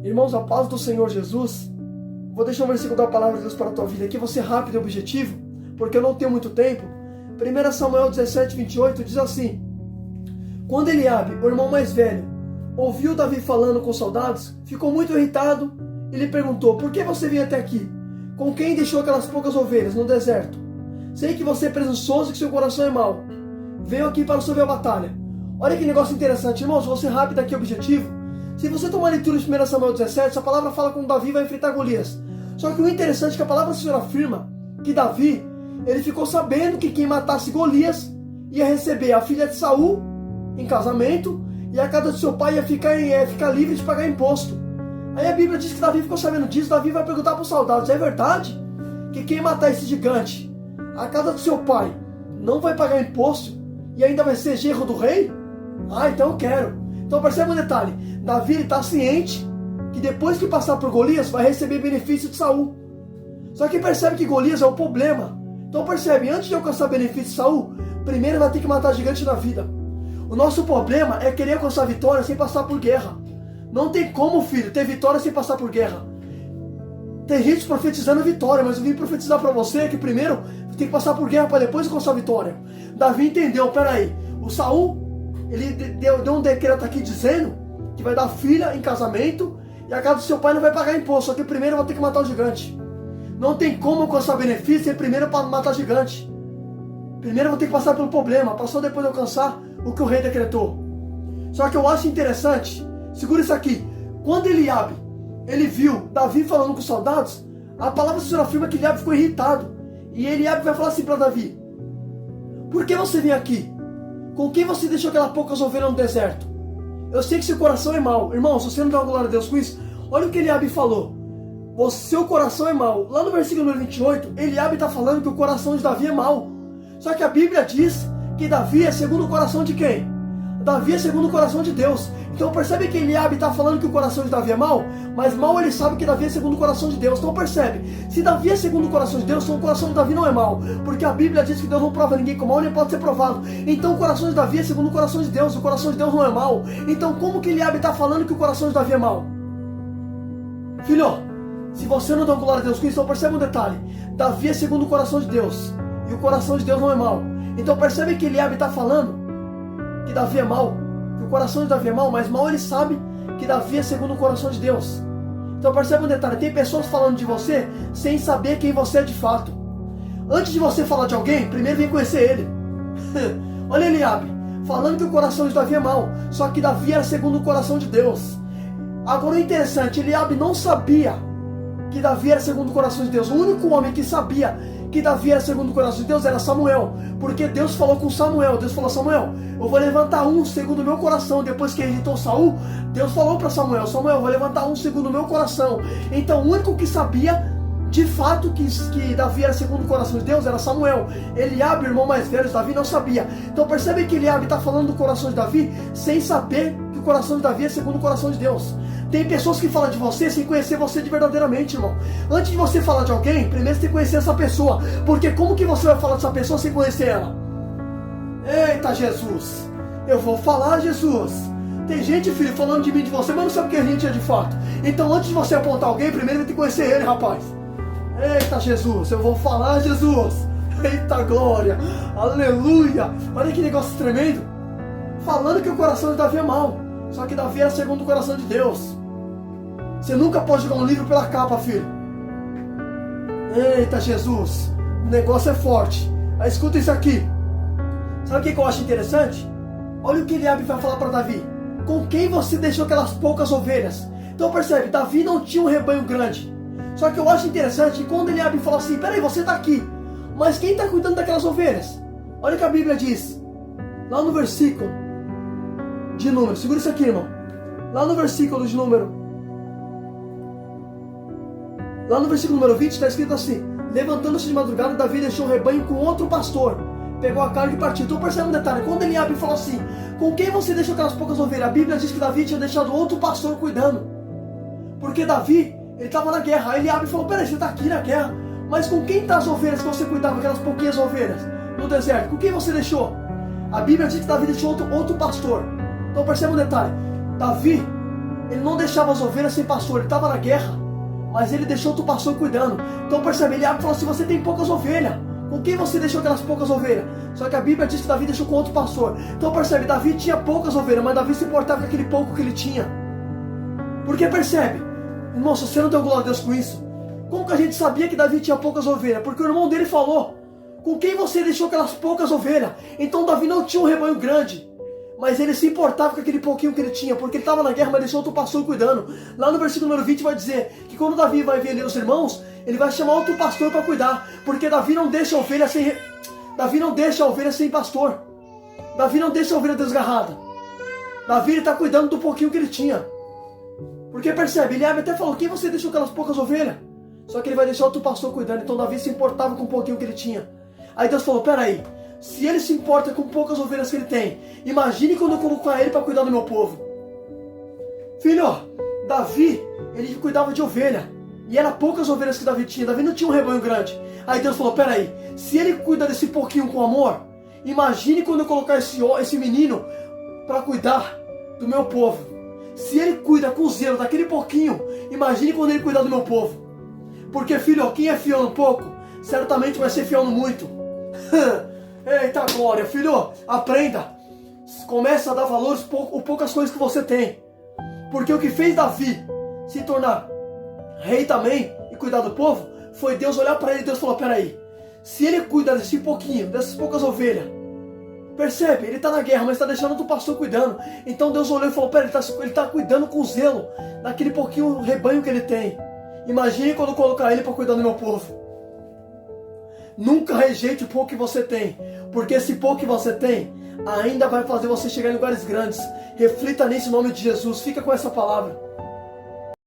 Irmãos, a paz do Senhor Jesus. Vou deixar um versículo da palavra de Deus para a tua vida aqui. Vou ser rápido e objetivo, porque eu não tenho muito tempo. 1 Samuel 17, 28 diz assim: Quando Eliabe, o irmão mais velho, ouviu Davi falando com os soldados, ficou muito irritado e lhe perguntou: Por que você veio até aqui? Com quem deixou aquelas poucas ovelhas no deserto? Sei que você é presunçoso e que seu coração é mau. Veio aqui para resolver a batalha. Olha que negócio interessante, irmãos. Vou ser rápido aqui, objetivo. Se você tomar a leitura de 1 Samuel 17, essa palavra fala como Davi vai enfrentar Golias. Só que o interessante é que a palavra do Senhor afirma que Davi, ele ficou sabendo que quem matasse Golias ia receber a filha de Saul em casamento, e a casa do seu pai ia ficar livre de pagar imposto. Aí a Bíblia diz que Davi ficou sabendo disso. Davi vai perguntar para os soldados: é verdade que quem matar esse gigante, a casa do seu pai não vai pagar imposto e ainda vai ser genro do rei? Ah, então eu quero. Então percebe um detalhe: Davi está ciente que depois que passar por Golias vai receber benefício de Saul. Só que percebe que Golias é o problema. Então percebe, antes de alcançar benefício de Saul, primeiro vai ter que matar gigante na vida. O nosso problema é querer alcançar vitória sem passar por guerra. Não tem como, filho, ter vitória sem passar por guerra. Tem gente profetizando vitória, mas eu vim profetizar para você que primeiro tem que passar por guerra para depois alcançar vitória. Davi entendeu, peraí, o Saul, ele deu um decreto aqui dizendo que vai dar filha em casamento e a casa do seu pai não vai pagar imposto, só que primeiro eu vou ter que matar o gigante. Não tem como alcançar benefício e primeiro para matar gigante. Primeiro eu vou ter que passar pelo problema, para só depois alcançar o que o rei decretou. Só que eu acho interessante, segura isso aqui, quando Eliabe, ele viu Davi falando com os soldados, a palavra do Senhor afirma que Eliabe ficou irritado. E Eliabe vai falar assim para Davi: Por que você vem aqui? Com quem você deixou aquelas poucas ovelhas no deserto? Eu sei que seu coração é mau. Irmão, se você não dá uma glória a Deus com isso, olha o que Eliabe falou. O seu coração é mau. Lá no versículo número 28, Eliabe está falando que o coração de Davi é mau. Só que a Bíblia diz que Davi é segundo o coração de quem? Davi é segundo o coração de Deus. Então percebe que Eliabe está falando que o coração de Davi é mau, mas mal ele sabe que Davi é segundo o coração de Deus. Então percebe, se Davi é segundo o coração de Deus, então o coração de Davi não é mau, porque a Bíblia diz que Deus não prova ninguém com mal, nem pode ser provado. Então o coração de Davi é segundo o coração de Deus, o coração de Deus não é mau. Então como que Eliabe está falando que o coração de Davi é mau? Filho, se você não dá glória a Deus com isso, então percebe um detalhe: Davi é segundo o coração de Deus, e o coração de Deus não é mau. Então percebe que Eliabe está falando que Davi é mau, que o coração de Davi é mau, mas mal ele sabe que Davi é segundo o coração de Deus. Então percebe um detalhe: tem pessoas falando de você sem saber quem você é de fato. Antes de você falar de alguém, primeiro vem conhecer ele. Olha Eliabe, falando que o coração de Davi é mau, só que Davi era segundo o coração de Deus. Agora o interessante, Eliabe não sabia que Davi era segundo o coração de Deus. O único homem que sabia que Davi era segundo o coração de Deus era Samuel, porque Deus falou com Samuel. Deus falou: Samuel, eu vou levantar um segundo o meu coração. Depois que irritou Saul, Deus falou para Samuel: Samuel, eu vou levantar um segundo o meu coração. Então o único que sabia de fato que Davi era segundo o coração de Deus era Samuel. Eliabe, o irmão mais velho de Davi, não sabia. Então percebe que Eliabe está falando do coração de Davi sem saber que o coração de Davi é segundo o coração de Deus. Tem pessoas que falam de você sem conhecer você de verdadeiramente, irmão. Antes de você falar de alguém, primeiro você tem que conhecer essa pessoa. Porque como que você vai falar dessa pessoa sem conhecer ela? Eita Jesus, eu vou falar, Jesus. Tem gente, filho, falando de mim, de você, mas não sabe quem a gente é de fato. Então antes de você apontar alguém, primeiro tem que conhecer ele, rapaz. Eita Jesus, eu vou falar, Jesus. Eita glória, aleluia. Olha que negócio tremendo. Falando que o coração de Davi é mau, só que Davi era segundo o coração de Deus. Você nunca pode jogar um livro pela capa, filho. Eita Jesus, o negócio é forte. Aí escuta isso aqui. Sabe o que eu acho interessante? Olha o que Eliabe vai falar para Davi: Com quem você deixou aquelas poucas ovelhas? Então percebe, Davi não tinha um rebanho grande. Só que eu acho interessante que quando Eliabe fala assim: Peraí, você está aqui, mas quem está cuidando daquelas ovelhas? Olha o que a Bíblia diz lá no versículo de número, segura isso aqui, irmão. Lá no versículo de número, lá no versículo número 20 está escrito assim: Levantando-se de madrugada, Davi deixou o rebanho com outro pastor, pegou a carga e partiu. Então percebe um detalhe: quando Eliabe falou assim: Com quem você deixou aquelas poucas ovelhas? A Bíblia diz que Davi tinha deixado outro pastor cuidando, porque Davi, ele estava na guerra. Aí Eliabe falou: Peraí, você está aqui na guerra, mas com quem estão as ovelhas que você cuidava, aquelas pouquinhas ovelhas no deserto? Com quem você deixou? A Bíblia diz que Davi deixou outro pastor. Então perceba um detalhe: Davi Ele não deixava as ovelhas sem pastor, ele estava na guerra, mas ele deixou outro pastor cuidando. Então percebe, Eliabe falou assim, você tem poucas ovelhas, com quem você deixou aquelas poucas ovelhas? Só que a Bíblia diz que Davi deixou com outro pastor. Então percebe, Davi tinha poucas ovelhas, mas Davi se importava com aquele pouco que ele tinha. Porque percebe, irmão, se você não deu glória a Deus com isso, como que a gente sabia que Davi tinha poucas ovelhas? Porque o irmão dele falou, com quem você deixou aquelas poucas ovelhas? Então Davi não tinha um rebanho grande, mas ele se importava com aquele pouquinho que ele tinha, porque ele estava na guerra, mas deixou outro pastor cuidando. Lá no versículo número 20 vai dizer que quando Davi vai ver ali os irmãos, ele vai chamar outro pastor para cuidar, porque Davi não deixa a ovelha sem pastor. Davi não deixa a ovelha desgarrada. Davi está cuidando do pouquinho que ele tinha. Porque percebe, Eliabe até falou, quem você deixou aquelas poucas ovelhas? Só que ele vai deixar outro pastor cuidando, então Davi se importava com o pouquinho que ele tinha. Aí Deus falou, peraí, se ele se importa com poucas ovelhas que ele tem, imagine quando eu colocar ele para cuidar do meu povo. Filho, Davi, ele cuidava de ovelha, e eram poucas ovelhas que Davi tinha, Davi não tinha um rebanho grande. Aí Deus falou, peraí, se ele cuida desse pouquinho com amor, imagine quando eu colocar esse menino para cuidar do meu povo. Se ele cuida com zelo daquele pouquinho, imagine quando ele cuidar do meu povo. Porque filho, quem é fiel no pouco, certamente vai ser fiel no muito. Eita glória, filho, aprenda. Começa a dar valor às poucas coisas que você tem. Porque o que fez Davi se tornar rei também e cuidar do povo, foi Deus olhar para ele e Deus falou, peraí, se ele cuida desse pouquinho, dessas poucas ovelhas, percebe, ele está na guerra, mas está deixando outro pastor cuidando. Então Deus olhou e falou, peraí, ele está cuidando com zelo daquele pouquinho rebanho que ele tem. Imagine quando eu colocar ele para cuidar do meu povo. Nunca rejeite o pouco que você tem, porque esse pouco que você tem ainda vai fazer você chegar em lugares grandes. Reflita nisso em nome de Jesus, fica com essa palavra.